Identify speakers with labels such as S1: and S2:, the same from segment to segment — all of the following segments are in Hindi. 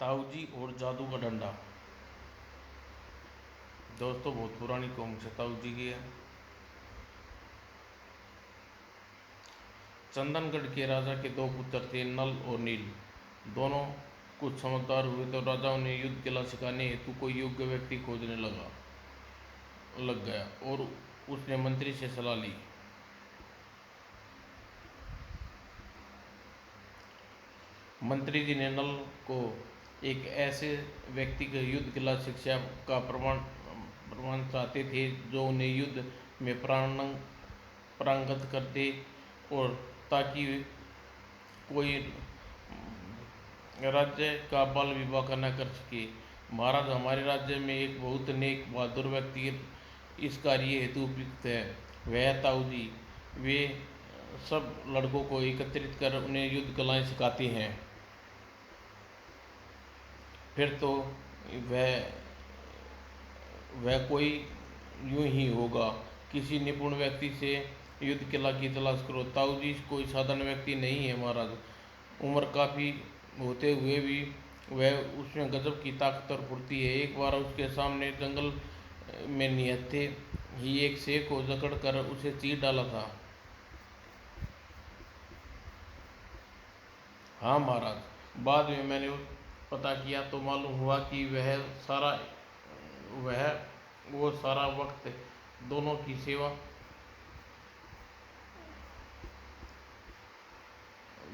S1: ताऊजी और जादू का डंडा। दोस्तों बहुत पुरानी कौम से ताऊजी की है। चंदनगढ़ के राजा के दो पुत्र थे, नल और नील। दोनों कुछ समझदार हुए तो राजा उन्हें युद्ध कला सिखाने हेतु कोई योग्य व्यक्ति खोजने लग गया और उसने मंत्री से सलाह ली। मंत्री जी ने नल को एक ऐसे व्यक्ति के युद्ध कला शिक्षा का प्रमाण चाहते थे जो उन्हें युद्ध में प्रांगत कर दे, और ताकि कोई राज्य का बल विभाग न कर सके। महाराज, हमारे राज्य में एक बहुत नेक बहादुर व्यक्ति इस कार्य हेतु उपयुक्त है। वह ताऊ जी। वे सब लड़कों को एकत्रित कर उन्हें युद्ध कलाएं सिखाते हैं। फिर तो वह वह कोई यूं ही होगा। किसी निपुण व्यक्ति से युद्ध कला की तलाश करो। ताऊ जी कोई साधारण व्यक्ति नहीं है महाराज। उम्र काफ़ी होते हुए भी वह उसमें गजब की ताकत और फुर्ती है। एक बार उसके सामने जंगल में निहत्थे ही एक शेर को जकड़ कर उसे चीर डाला था। हाँ महाराज, बाद में मैंने पता किया तो मालूम हुआ कि वह वो सारा वक्त दोनों की सेवा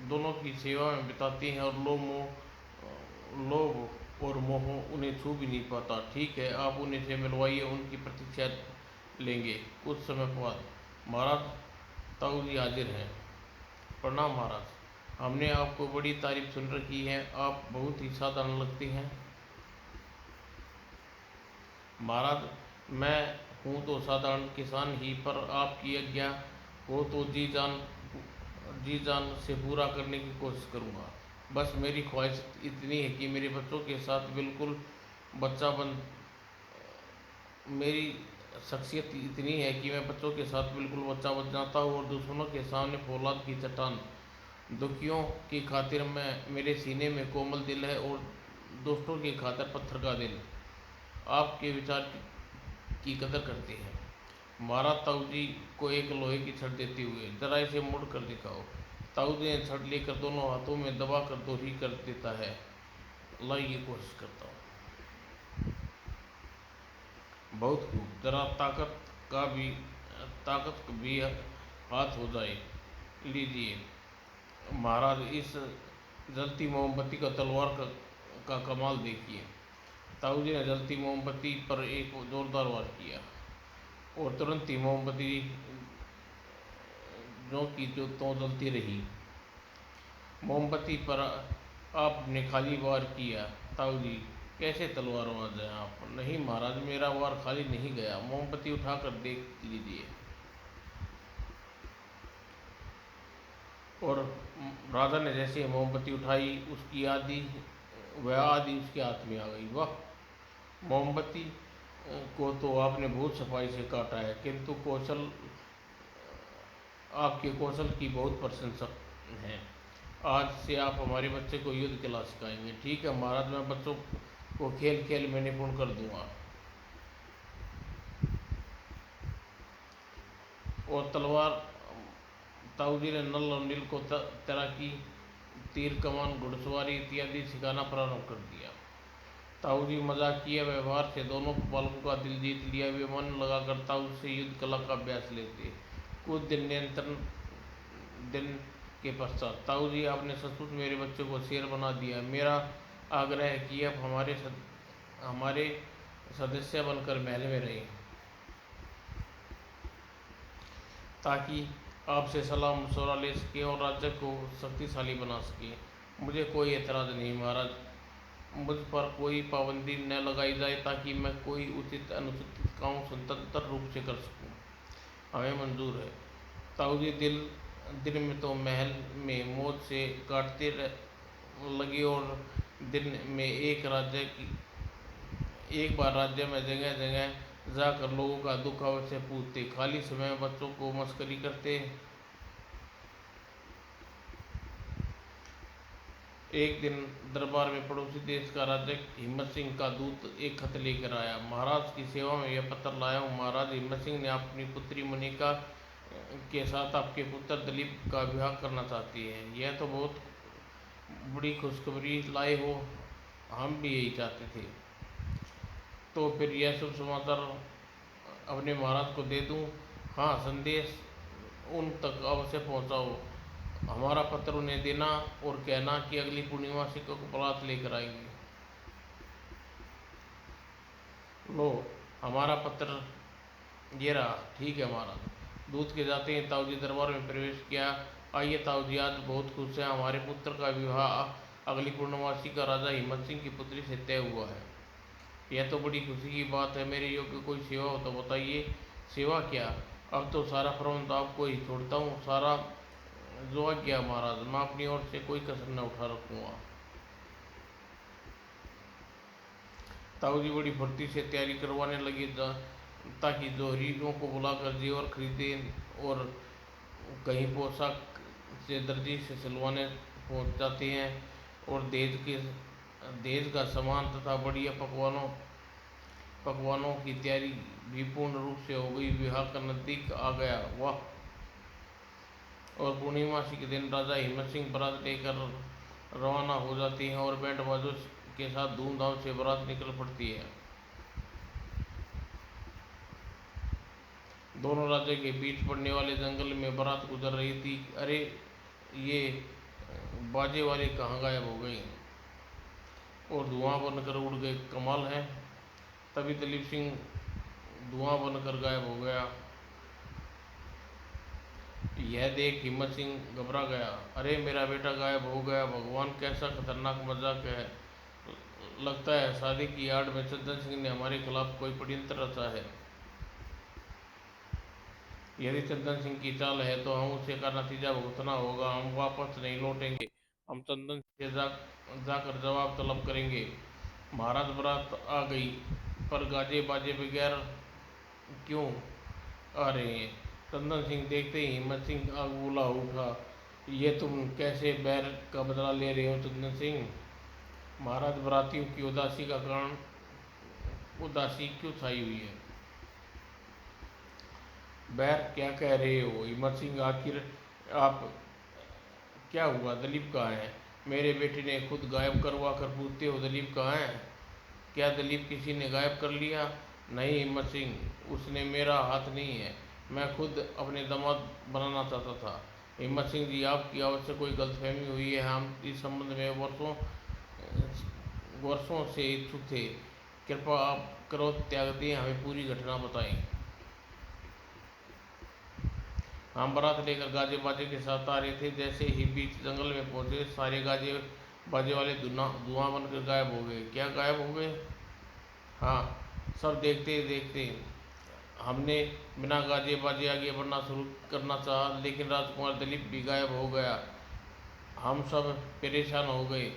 S1: दोनों की सेवा में बिताते हैं, और लोभ और मोह उन्हें छू भी नहीं पाता। ठीक है, आप उन्हें से मिलवाइए, उनकी प्रतीक्षा लेंगे। कुछ समय बाद महाराज, ताऊ जी हाजिर हैं। प्रणाम महाराज, हमने आपको बड़ी तारीफ सुन रखी है, आप बहुत ही साधारण लगते हैं। महाराज, मैं हूँ तो साधारण किसान ही, पर आपकी आज्ञा हो तो जी जान से पूरा करने की कोशिश करूँगा। बस मेरी ख्वाहिश इतनी है कि मेरे बच्चों के साथ बिल्कुल बच्चा बन मेरी शख्सियत इतनी है कि मैं बच्चों के साथ बिल्कुल बच्चा बन जाता हूँ, और दुश्मनों के सामने फौलाद की चट्टान। दुखियों की खातिर मेरे सीने में कोमल दिल है, और दोस्तों की खातिर पत्थर का दिल। आपके विचार की कदर करते हैं। महाराज, ताऊ जी को एक लोहे की छड़ देते हुए, जरा इसे मुड़ कर दिखाओ। ताऊ जी ने छड़ लेकर दोनों हाथों में दबा कर दोहरी कर देता है। लाइए, कोशिश करता हूँ। बहुत खूब, जरा ताकत भी हाथ हो जाए। लीजिए महाराज, इस जलती मोमबत्ती का का कमाल देखिए। ताऊ जी ने जलती मोमबत्ती पर एक जोरदार वार किया, और तुरंत ही मोमबत्ती जो तो जलती रही। मोमबत्ती पर आपने खाली वार किया। ताऊ जी, कैसे तलवारबाज हैं आप। नहीं महाराज, मेरा वार खाली नहीं गया। मोमबत्ती उठाकर देख लीजिए। और राजा ने जैसे मोमबत्ती उठाई, वह आधी उसके हाथ में आ गई। वाह, मोमबत्ती को तो आपने बहुत सफाई से काटा है, किंतु आपके कौशल की बहुत प्रशंसक है। आज से आप हमारे बच्चे को युद्ध कला सिखाएंगे। ठीक है महाराज, मैं बच्चों को खेल खेल में निपुण कर दूंगा। और तलवार ताऊ जी ने नल और नील को तैराकी, तीर कमान, घुड़सवारी इत्यादि सिखाना प्रारंभ कर दिया। ताऊ जी मजाकिया व्यवहार से दोनों बालकों का दिल जीत लिया। वे मन लगाकर ताऊ से युद्ध कला का अभ्यास लेते। कुछ दिन के पश्चात, ताऊ जी, आपने सचमुच मेरे बच्चे को शेर बना दिया। मेरा आग्रह है कि अब हमारे सदस्य बनकर महल में रहें, ताकि आपसे सलाह मशवरा ले सके और राज्य को शक्तिशाली बना सके। मुझे कोई एतराज़ नहीं महाराज। मुझ पर कोई पाबंदी न लगाई जाए, ताकि मैं कोई उचित अनुचित काम स्वतंत्र रूप से कर सकूं। हमें मंजूर है। ताऊ जी दिन में तो महल में मौज से काटते लगे, और दिन में एक बार राज्य में जगह जगह जाकर लोगों का दुख अवश्य पूछते। खाली समय में बच्चों को मस्करी करते। एक दिन दरबार में पड़ोसी देश का राजा हिम्मत सिंह का दूत एक खत लेकर आया। महाराज की सेवा में यह पत्र लाया हूँ। महाराज, हिम्मत सिंह ने अपनी पुत्री मनिका के साथ आपके पुत्र दिलीप का विवाह करना चाहती है। यह तो बहुत बड़ी खुशखबरी लाए हो, हम भी यही चाहते थे। तो फिर यह शुभ समाचार अपने महाराज को दे दूं? हाँ, संदेश उन तक अवश्य पहुंचाओ। हमारा पत्र उन्हें देना और कहना कि अगली पूर्णिमासी को बारात लेकर आएंगे। लो, हमारा पत्र ये रहा। ठीक है महाराज। दूत के जाते ही ताऊ जी दरबार में प्रवेश किया। आइए ताऊ जी, आज बहुत खुश हैं। हमारे पुत्र का विवाह अगली पूर्णमासी का राजा हिम्मत सिंह की पुत्री से तय हुआ है। यह तो बड़ी खुशी की बात है। मेरे योग्य कोई सेवा हो तो बताइए। सेवा क्या, अब तो सारा प्रबंध आपको ही छोड़ता हूँ। सारा जो आज्ञा महाराज, मैं अपनी ओर से कोई कसर न उठा रखूँगा। ताऊ जी बड़ी फुर्ती से तैयारी करवाने लगे ताकि जोहरीों को बुलाकर जेवर खरीदे और कहीं पोशाक से दर्जी से सिलवाने पहुंच जाते हैं और दहेज का सामान तथा बढ़िया पकवानों की तैयारी भी पूर्ण रूप से हो गई। विवाह का नज़दीक आ गया। वाह। और पूर्णिमासी के दिन राजा हिम्मत सिंह बारात लेकर रवाना हो जाती हैं और बैंड बाजों के साथ धूमधाम से बारात निकल पड़ती है। दोनों राज्य के बीच पड़ने वाले जंगल में बारात गुजर रही थी। अरे, ये बाजे वाले कहाँ गायब हो गए और धुआं बनकर उड़ गए? कमाल है। तभी दलीप सिंह धुआं बनकर गायब हो गया। यह देख हिम्मत सिंह घबरा गया। अरे, मेरा बेटा गायब हो गया। भगवान, कैसा खतरनाक मजाक है। लगता है शादी की आड़ में चंदन सिंह ने हमारे खिलाफ कोई षड्यंत्र रचा है। यदि चंदन सिंह की चाल है तो हम उसे का नतीजा भुगतना होगा। हम वापस नहीं लौटेंगे। हम चंदन से जाकर जवाब तलब करेंगे। महाराज, बारात आ गई, पर गाजे बाजे बगैर क्यों आ रहे हैं? चंदन सिंह देखते ही हिम्मत सिंह आग बुला उठा। ये तुम कैसे बैर का बदला ले रहे हो चंदन सिंह? महाराज, बारातियों की उदासी का कारण उदासी क्यों छाई हुई है? बैर क्या कह रहे हो हिम्मत सिंह? आखिर आप क्या हुआ? दलीप कहाँ है? मेरे बेटे ने खुद गायब करवा कर पूछते हो दलीप कहाँ है? क्या दलीप किसी ने गायब कर लिया? नहीं हिम्मत सिंह, उसने मेरा हाथ नहीं है। मैं खुद अपने दामाद बनाना चाहता था। हिम्मत सिंह जी, आपकी अवश्य कोई गलतफहमी हुई है। हम इस संबंध में वर्षों वर्षों से इच्छुक थे। कृपया आप क्रोध त्याग दें, हमें पूरी घटना बताएं। हम बारात लेकर गाजे बाजे के साथ आ रहे थे। जैसे ही बीच जंगल में पहुंचे, सारे गाजे बाजे वाले धुआं बनकर गायब हो गए। क्या गायब हो गए? हाँ, सब देखते देखते हमने बिना गाजे बाजे आगे बढ़ना शुरू करना चाहा, लेकिन राजकुमार दिलीप भी गायब हो गया। हम सब परेशान हो गए।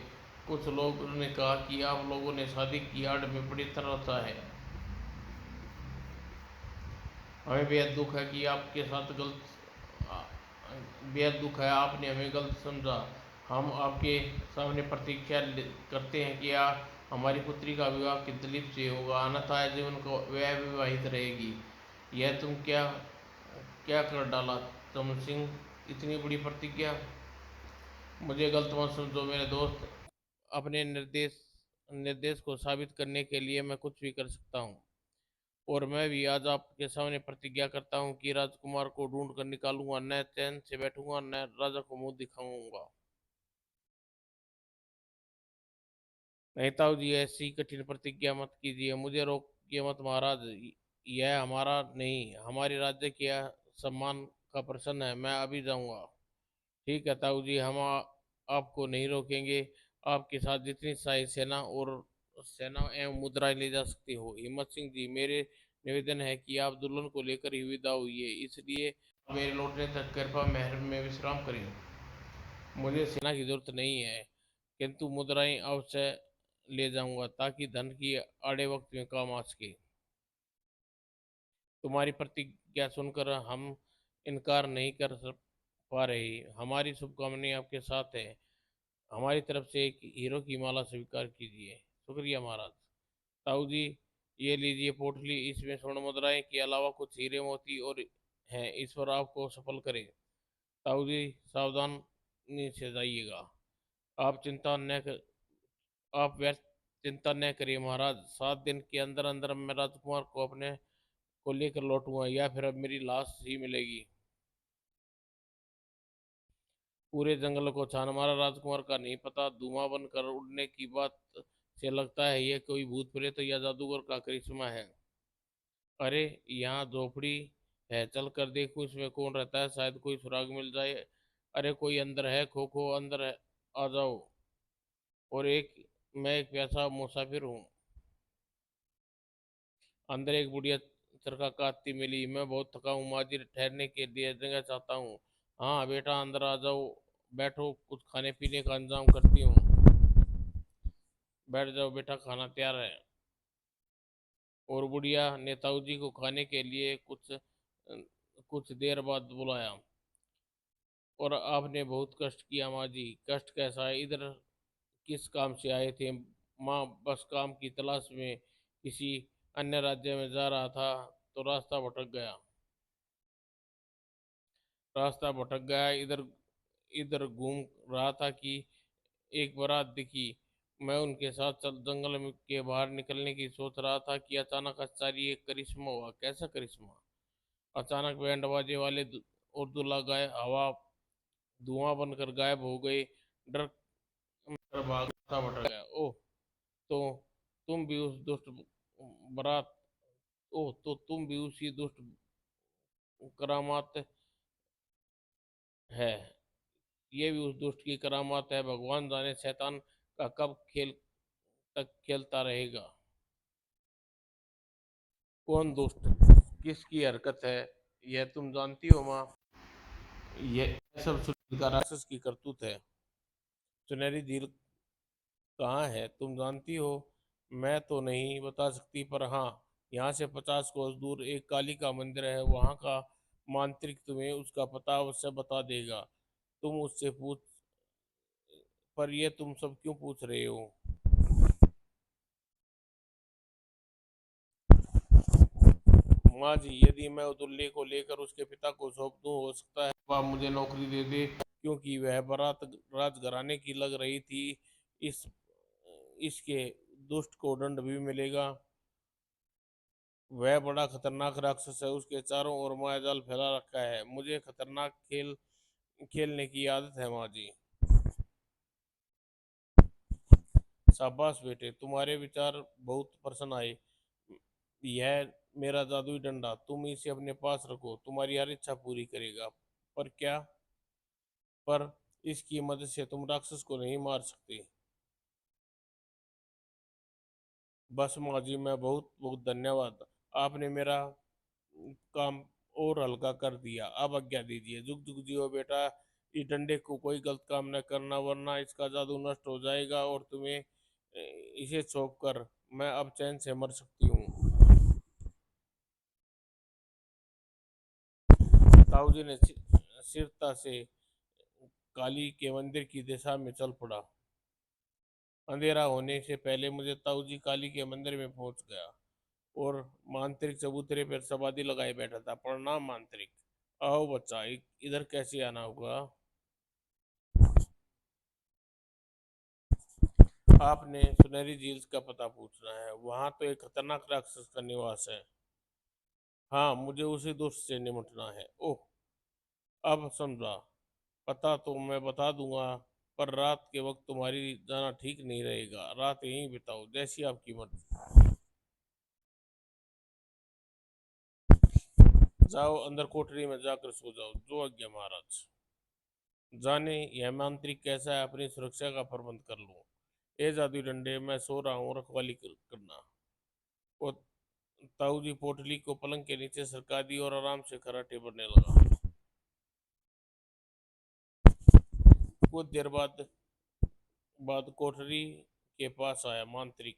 S1: कुछ लोगों ने कहा कि आप लोगों ने शादी की आड़ में बड़ी तरह है। हमें बेहद दुख है कि आपके साथ बेहद दुख है, आपने हमें गलत समझा। हम आपके सामने प्रतिज्ञा करते हैं कि हमारी पुत्री का विवाह की दिलीप से होगा, अन्यथा जीवन को वह विवाहित रहेगी। यह तुम क्या क्या कर डाला चमन सिंह? इतनी बड़ी प्रतिज्ञा? मुझे गलत मत समझो मेरे दोस्त। अपने निर्देश को साबित करने के लिए मैं कुछ भी कर सकता हूँ। और मैं भी आज आपके सामने प्रतिज्ञा करता हूँ कि राजकुमार को ढूंढ कर निकालूंगा, न चैन से बैठूंगा, न राजा को मुंह दिखाऊंगा। नहीं ताऊ जी, ऐसी कठिन प्रतिज्ञा मत कीजिए। मुझे रोकिए मत महाराज। यह हमारा नहीं, हमारे राज्य के सम्मान का प्रश्न है। मैं अभी जाऊंगा। ठीक है ताऊ जी, हम आपको नहीं रोकेंगे। आपके साथ जितनी शाही सेना एवं मुद्राएं ले जा सकती हो। हिम्मत सिंह जी, मेरे निवेदन है कि आप दुल्हन को लेकर ही विदा हुई, इसलिए मेरे लौटने तक कृपया महल में विश्राम करें। मुझे सेना की जरूरत नहीं है, किंतु मुद्राएं अवश्य ले जाऊंगा ताकि धन की आड़े वक्त में काम आ सके। तुम्हारी प्रतिज्ञा सुनकर हम इनकार नहीं कर पा रहे। हमारी शुभकामनाएं आपके साथ है। हमारी तरफ से एक हीरो की माला स्वीकार कीजिए। शुक्रिया महाराज। ताऊ जी, ये लीजिए पोटली, इसमें स्वर्ण मुद्राएं के अलावा कुछ हीरे मोती और हैं, ईश्वर आपको सफल करे। ताऊ जी, सावधानी से जाइएगा। आप चिंता न कर आप व्यर्थ चिंता न करिए महाराज। 7 दिन के अंदर अंदर मैं राजकुमार को अपने को लेकर लौटूंगा, या फिर अब मेरी लाश ही मिलेगी। पूरे जंगल को छान मारा, राजकुमार का नहीं पता। धुआं बनकर उड़ने की बात से लगता है यह कोई भूत प्रेत या जादूगर का करिश्मा है। अरे, यहाँ झोपड़ी है, चल कर देखूं इसमें कौन रहता है, शायद कोई सुराग मिल जाए। अरे, कोई अंदर है? खो खो अंदर है, आ जाओ। और मैं एक प्यासा मुसाफिर हूँ। अंदर एक बुढ़िया चरखा काटती मिली। मैं बहुत थका हूँ माँ जी, ठहरने के लिए जगह चाहता हूँ। हाँ बेटा, अंदर आ जाओ, बैठो, कुछ खाने पीने का इंतजाम करती हूँ। बैठ जाओ बेटा, खाना तैयार है। और बुढ़िया ने ताऊ जी को खाने के लिए कुछ देर बाद बुलाया। और आपने बहुत कष्ट किया माँ जी। कष्ट कैसा है? इधर किस काम से आए थे? माँ, बस काम की तलाश में किसी अन्य राज्य में जा रहा था, तो रास्ता भटक गया। इधर इधर घूम रहा था कि एक बारात दिखी। मैं उनके साथ चल जंगल के बाहर निकलने की सोच रहा था कि अचानक आश्चर्य, एक करिश्मा हुआ। कैसा करिश्मा? अचानक बैंड बाजे वाले और दूल्हा गाय हवा धुआं बनकर गायब हो गए। डर डर भागता भटक गया। ओह, तो तुम भी उस दुष्ट बारात ओह, तो तुम भी उसी दुष्ट करामात है। ये भी उस दुष्ट की करामात है। भगवान जाने शैतान का कब खेल तक खेलता रहेगा। कौन दुष्ट? किसकी हरकत है? यह तुम जानती हो माँ? यह सब सुनील का राक्षस की करतूत है। सुनहरी झील कहाँ है, तुम जानती हो? मैं तो नहीं बता सकती, पर हाँ, यहाँ से 50 कोस दूर एक काली का मंदिर है। वहाँ का मांत्रिक तुम्हें उसका पता अवश्य बता देगा। तुम उससे पूछ पर ये तुम सब क्यों पूछ रहे हो? माँ जी, यदि मैं उदुल्ले को लेकर उसके पिता को सौंप दूं, हो सकता है वह मुझे नौकरी दे दे, क्योंकि वह बारात राजघराने की लग रही थी। इस इसके दुष्ट को दंड भी मिलेगा। वह बड़ा खतरनाक राक्षस है, उसके चारों ओर मायाजाल फैला रखा है। मुझे खतरनाक खेल खेलने की आदत है माँ जी। शाबाश बेटे, तुम्हारे विचार बहुत प्रसन्न आए। यह मेरा जादुई डंडा, तुम इसे अपने पास रखो, तुम्हारी हर इच्छा पूरी करेगा। पर क्या? पर इसकी मदद से तुम राक्षस को नहीं मार सकते। बस माँ जी, मैं बहुत बहुत धन्यवाद। आपने मेरा काम और हल्का कर दिया। अब आज्ञा दीजिए। जुग जुग जियो बेटा। इस डंडे को कोई गलत काम न करना, वरना इसका जादू नष्ट हो जाएगा और तुम्हें इसे सौंप कर मैं अब चैन से मर सकती हूँ। ताऊ जी ने स्थिरता से काली के मंदिर की दिशा में चल पड़ा। अंधेरा होने से पहले मुझे ताऊ जी काली के मंदिर में पहुंच गया। और मांत्रिक चबूतरे पर समाधि लगाए बैठा था। प्रणाम मांत्रिक। आओ बच्चा, इधर कैसे आना होगा? आपने सुनहरी झील का पता पूछना है। वहां तो एक खतरनाक राक्षस का निवास है। हाँ, मुझे उसी दोस्त से निपटना है। ओह, अब समझा। पता तो मैं बता दूंगा, पर रात के वक्त तुम्हारी जाना ठीक नहीं रहेगा। रात यहीं बिताओ, जैसी आपकी मर्जी। जाओ, अंदर कोठरी में जाकर सो जाओ। जो आज्ञा महाराज। जाने यह मांत्रिक कैसा है, अपनी सुरक्षा का प्रबंध कर लूं। ए जादू डंडे, मैं सो रहा हूँ, रखवाली करना। वो ताऊ जी पोटली को पलंग के नीचे सरका दी और आराम से खर्राटे भरने लगा। कुछ देर बाद कोठरी के पास आया मांत्रिक।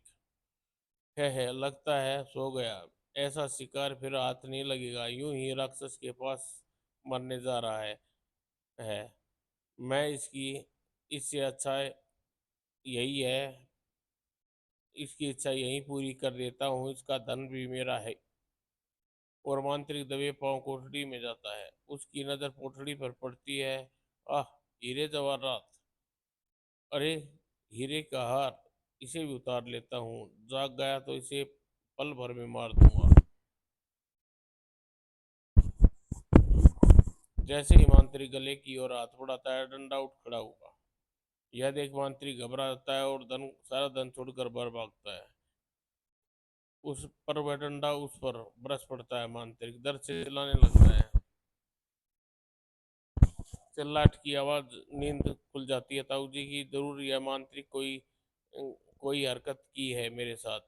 S1: है लगता है सो गया। ऐसा शिकार फिर हाथ नहीं लगेगा। यूं ही राक्षस के पास मरने जा रहा है। मैं इससे अच्छा यही है, इसकी इच्छा यहीं पूरी कर देता हूँ, इसका धन भी मेरा है। और मांत्रिक दबे पांव कोठरी में जाता है। उसकी नजर कोठरी पर पड़ती है। आह, हीरे जवाहरात, अरे हीरे का हार, इसे भी उतार लेता हूँ। जाग गया तो इसे पल भर में मार दूंगा। जैसे ही मांत्रिक गले की ओर हाथ बढ़ाता है, डंडा उठ खड़ा हुआ। यह देख मांत्रिक घबरा जाता है और सारा धन छोड़कर बाहर भागता है। उस पर वह डंडा उस पर बरस पड़ता है। मांत्रिक दर्द से चिल्लाने लगता है। चिल्लाहट की आवाज, नींद खुल जाती है ताऊ जी की। जरूर यह मांत्रिक कोई हरकत की है मेरे साथ।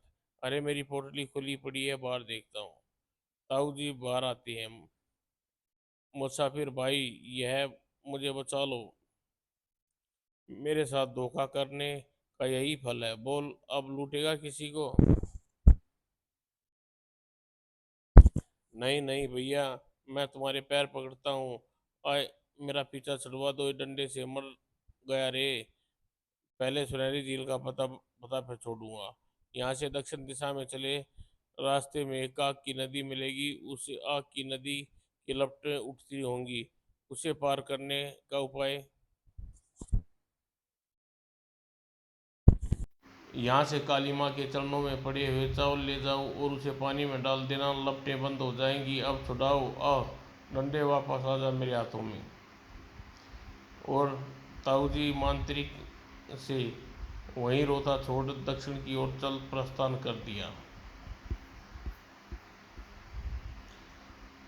S1: अरे मेरी पोटली खुली पड़ी है, बाहर देखता हूँ। ताऊ जी बाहर आती हैं। मुसाफिर भाई, यह मुझे बचा लो। मेरे साथ धोखा करने का यही फल है। बोल, अब लूटेगा किसी को? नहीं नहीं भैया, मैं तुम्हारे पैर पकड़ता हूँ। आए, मेरा पीछा छुड़वा दो, इस डंडे से मर गया रे। पहले सुनहरी झील का पता पता फिर छोड़ूंगा। यहाँ से दक्षिण दिशा में चले, रास्ते में एक आग की नदी मिलेगी। उस आग की नदी की लपटें उठती होंगी। उसे पार करने का उपाय, यहाँ से काली माँ के चरणों में पड़े हुए चावल ले जाओ और उसे पानी में डाल देना। लपटें बंद हो जाएंगी। अब छुड़ाओ, आह, डंडे वापस आ जा मेरे हाथों में। और ताऊजी मांत्रिक से वहीं रोता छोड़ दक्षिण की ओर चल प्रस्थान कर दिया।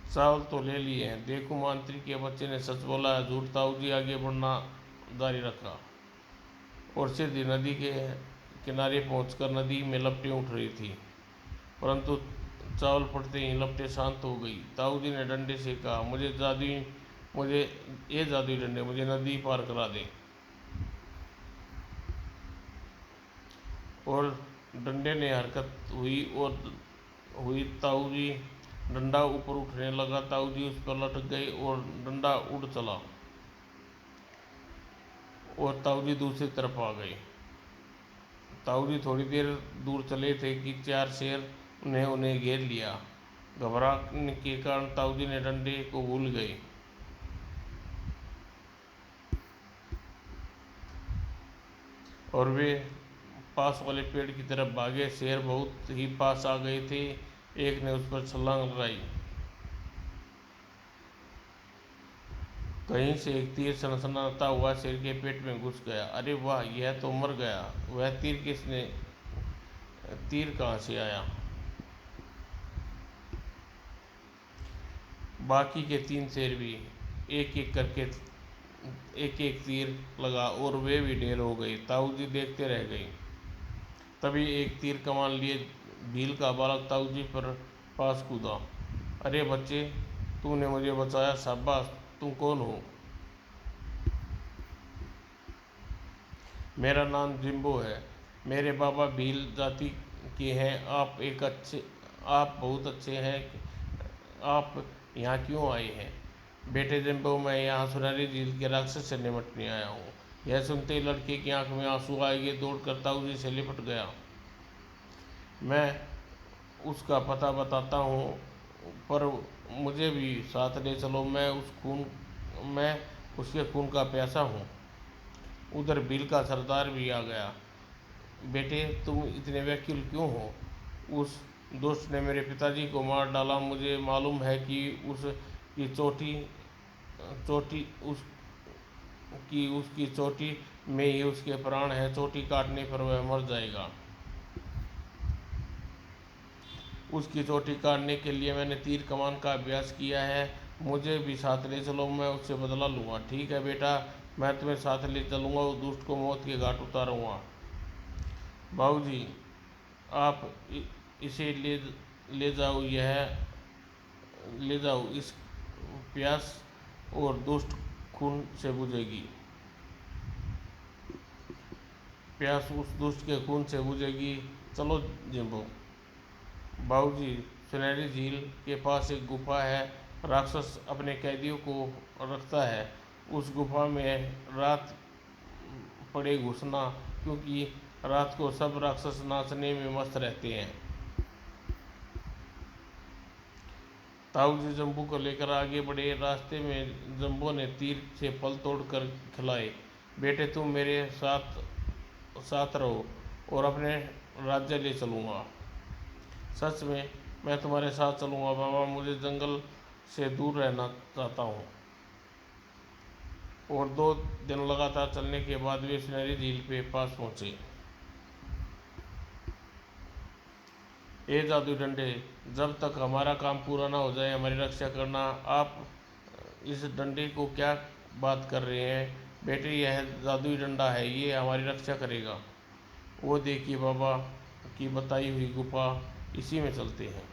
S1: चावल तो ले लिए हैं, देखो मांत्रिक के बच्चे ने सच बोला है। झूठ। ताऊजी आगे बढ़ना जारी रखा और सीधी नदी के किनारे पहुंचकर नदी में लपटें उठ रही थी। परंतु चावल फटते ही लपटें शांत हो गई। ताऊजी ने डंडे से कहा, मुझे ये जादुई डंडे मुझे नदी पार करा दे। और डंडे ने हरकत हुई और हुई। ताऊजी डंडा ऊपर उठने लगा। ताऊजी उस पर लटक गए और डंडा उड़ चला और ताऊजी दूसरी तरफ आ गए। ताऊजी थोड़ी देर दूर चले थे कि चार शेर उन्हें घेर लिया। घबराने के कारण ताऊजी ने डंडे को भूल गए और वे पास वाले पेड़ की तरफ भागे। शेर बहुत ही पास आ गए थे। एक ने उस पर छलांग लगाई। कहीं से एक तीर सनसनाता हुआ शेर के पेट में घुस गया। अरे वाह, यह तो मर गया। वह तीर कहाँ से आया? बाकी के तीन शेर भी एक एक करके एक एक तीर लगा और वे भी ढेर हो गए। ताऊजी देखते रह गए। तभी एक तीर कमान लिए भील का बालक ताऊजी पर पास कूदा। अरे बच्चे, तूने मुझे बचाया, शाबाश। तुम कौन हो? मेरा नाम जिम्बो है। मेरे बाबा भील जाति के हैं। आप बहुत अच्छे हैं। आप यहाँ क्यों आए हैं? बेटे जिम्बो, मैं यहाँ सुनहरी झील के राक्षस से निपटने आया हूँ। यह सुनते ही लड़के की आंख में आंसू आ गए। दौड़ कर ताऊजी से लिपट गया। मैं उसका पता बताता हूँ, पर मुझे भी साथ ले चलो। मैं उसके खून का प्यासा हूँ। उधर भील का सरदार भी आ गया। बेटे, तुम इतने व्याकुल क्यों हो? उस दुष्ट ने मेरे पिताजी को मार डाला। मुझे मालूम है कि उसकी चोटी चोटी उसकी चोटी में ही उसके प्राण हैं। चोटी काटने पर वह मर जाएगा। उसकी चोटी काटने के लिए मैंने तीर कमान का अभ्यास किया है। मुझे भी साथ ले चलो, मैं उससे बदला लूँगा। ठीक है बेटा, मैं तुम्हें साथ ले चलूँगा, उस दुष्ट को मौत के घाट उतारूँगा। बाबूजी, आप इसे ले जाओ। ले जाओ, इस प्यास और दुष्ट खून से बुझेगी। प्यास उस दुष्ट के खून से बुझेगी। चलो जिम्बो। बाबूजी, सुनहरी झील के पास एक गुफा है। राक्षस अपने कैदियों को रखता है। उस गुफा में रात पड़े घुसना, क्योंकि रात को सब राक्षस नाचने में मस्त रहते हैं। ताऊ जी जम्बू को लेकर आगे बढ़े। रास्ते में जम्बो ने तीर से फल तोड़कर खिलाए। बेटे, तुम मेरे साथ साथ रहो और अपने राज्य ले चलूँगा। सच में मैं तुम्हारे साथ चलूँगा बाबा, मुझे जंगल से दूर रहना चाहता हूँ। और 2 दिन लगातार चलने के बाद वे सुनहरी झील के पास पहुँचे। ए जादू डंडे, जब तक हमारा काम पूरा ना हो जाए हमारी रक्षा करना। आप इस डंडे को क्या बात कर रहे हैं बेटे? यह जादुई डंडा है, ये हमारी रक्षा करेगा। वो देखिए बाबा की बताई हुई गुफा, इसी में चलते हैं।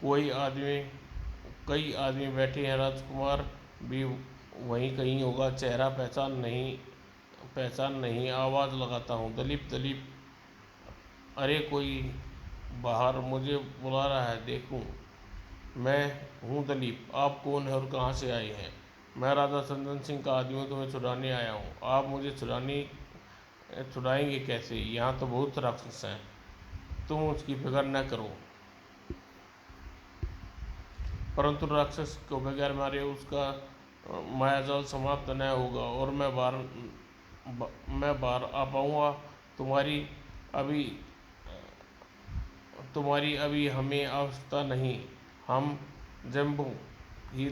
S1: कोई आदमी कई आदमी बैठे हैं, राजकुमार भी वहीं कहीं होगा। चेहरा पहचान नहीं, आवाज़ लगाता हूँ, दलीप दलीप। अरे कोई बाहर मुझे बुला रहा है, देखूं। मैं हूँ दलीप, आप कौन है और कहाँ से आए हैं? मैं राजा चंदन सिंह का आदमी हूँ, तुम्हें छुड़ाने आया हूँ। आप मुझे छुड़ाएंगे कैसे? यहाँ तो बहुत राक्षस हैं, तुम उसकी फिक्र न करो। परंतु राक्षस को बगैर मारे उसका मायाजाल समाप्त न होगा और मैं बाहर आ पाऊँगा। तुम्हारी अभी तुम्हारी अभी हमें आवश्यकता नहीं। हम जम्बो ही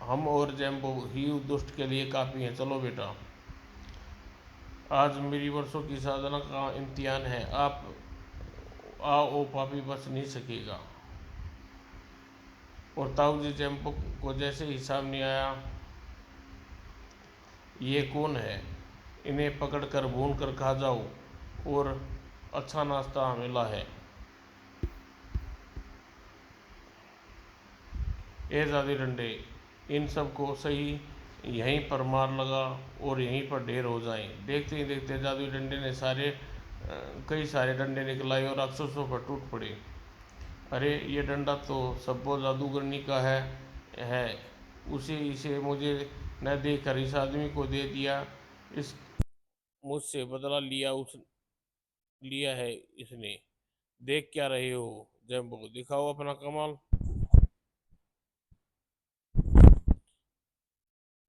S1: हम और जम्बो ही दुष्ट के लिए काफ़ी हैं। चलो बेटा, आज मेरी वर्षों की साधना का इम्तिहान है। आप आओ, ओ पापी बच नहीं सकेगा। और ताऊ जी जम्बो को जैसे ही सामने आया, ये कौन है? इन्हें पकड़ कर भून कर खा जाओ और अच्छा नाश्ता मिला है। ए जादू डंडे, इन सब को सही यहीं पर मार लगा और यहीं पर ढेर हो जाएं। देखते ही देखते जादू डंडे ने कई सारे डंडे निकलाए और राक्षसों पर टूट पड़े। अरे ये डंडा तो सब्बो जादूगरनी का है। उसे इसे मुझे न देकर इस आदमी को दे दिया। इस मुझसे बदला लिया है इसने। देख क्या रहे हो जम्बो, दिखाओ अपना कमाल।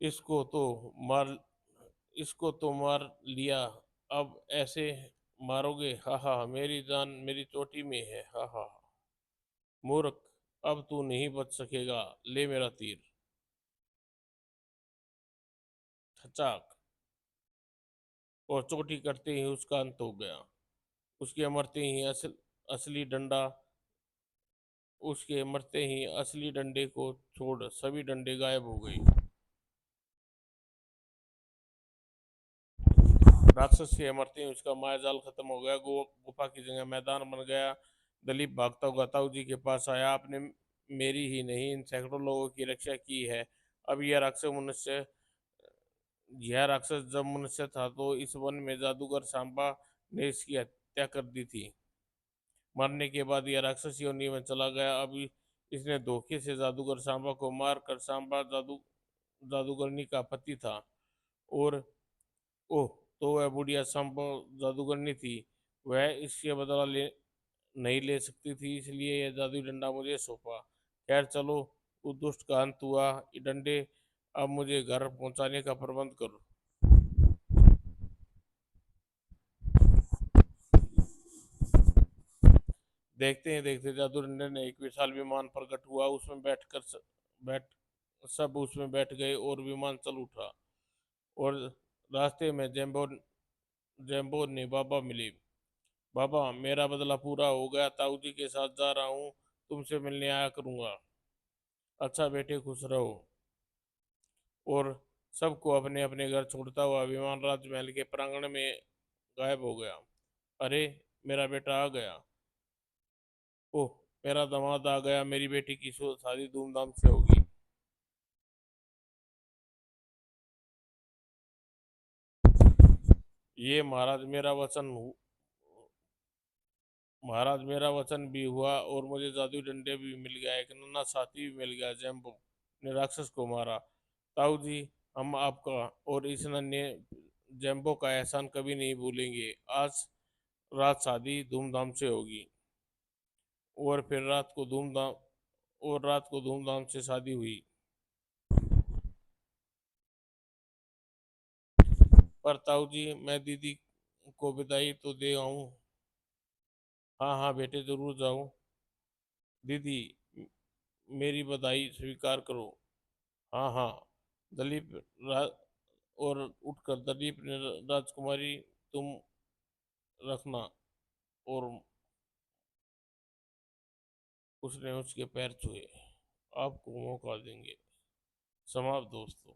S1: इसको तो मार इसको तो मार लिया, अब ऐसे मारोगे? हा हा, मेरी जान मेरी चोटी में है, हा हा। मूर्ख, अब तू नहीं बच सकेगा, ले मेरा तीर। खचाक, और चोटी करते ही उसका अंत हो गया। उसके मरते ही असली डंडा उसके मरते ही असली डंडे को छोड़ सभी डंडे गायब हो गए। राक्षस के मरते ही उसका मायाजाल खत्म हो गया। गुफा की जगह मैदान बन गया। दलीप भागता हुआ ताऊ जी के पास आया। आपने मेरी ही नहीं, इन सैकड़ों लोगों की रक्षा की है। अब यह राक्षस जब मनुष्य था तो इस वन में जादूगर सांबा ने इसकी हत्या कर दी थी। मरने के बाद यह राक्षस योनि में चला गया। अब इसने धोखे से जादूगर सांबा को मार कर सांबा जादूगरनी का पति था। और ओह, तो वह बुढ़िया संभव जादूगरनी थी। वह इसके बदला नहीं ले सकती थी, इसलिए यह जादू डंडा मुझे सौंपा। खैर चलो, उस दुष्ट का अंत हुआ। ये डंडे, अब मुझे घर पहुंचाने का प्रबंध करो। देखते ही देखते जादू डंडे ने एक विशाल विमान प्रकट हुआ। बैठ सब उसमें बैठ गए और विमान चल उठा। और रास्ते में जेम्बो ने बाबा मिले। बाबा, मेरा बदला पूरा हो गया, ताऊ जी के साथ जा रहा हूँ, तुमसे मिलने आया करूँगा। अच्छा बेटे, खुश रहो। और सबको अपने अपने घर छोड़ता हुआ विमान राजमहल के प्रांगण में गायब हो गया। अरे, मेरा बेटा आ गया। ओह, मेरा दामाद आ गया, मेरी बेटी की शादी धूमधाम से होगी। ये महाराज मेरा वचन भी हुआ और मुझे जादू डंडे भी मिल गया, एक नन्हा साथी भी मिल गया, जैम्बो। ने राक्षस को मारा। ताऊ जी, हम आपका और इस नन्हे जैम्बो का एहसान कभी नहीं भूलेंगे। आज रात शादी धूमधाम से होगी। और फिर रात को धूमधाम से शादी हुई। पर ताऊ जी, मैं दीदी को बधाई तो दे आऊं। हाँ हाँ बेटे, जरूर जाऊं। दीदी, मेरी बधाई स्वीकार करो। हाँ हाँ। दलीप रा, और उठकर दलीप ने राजकुमारी, तुम रखना। और उसने उसके पैर छुए। आपको मौका देंगे। समाप्त दोस्तों।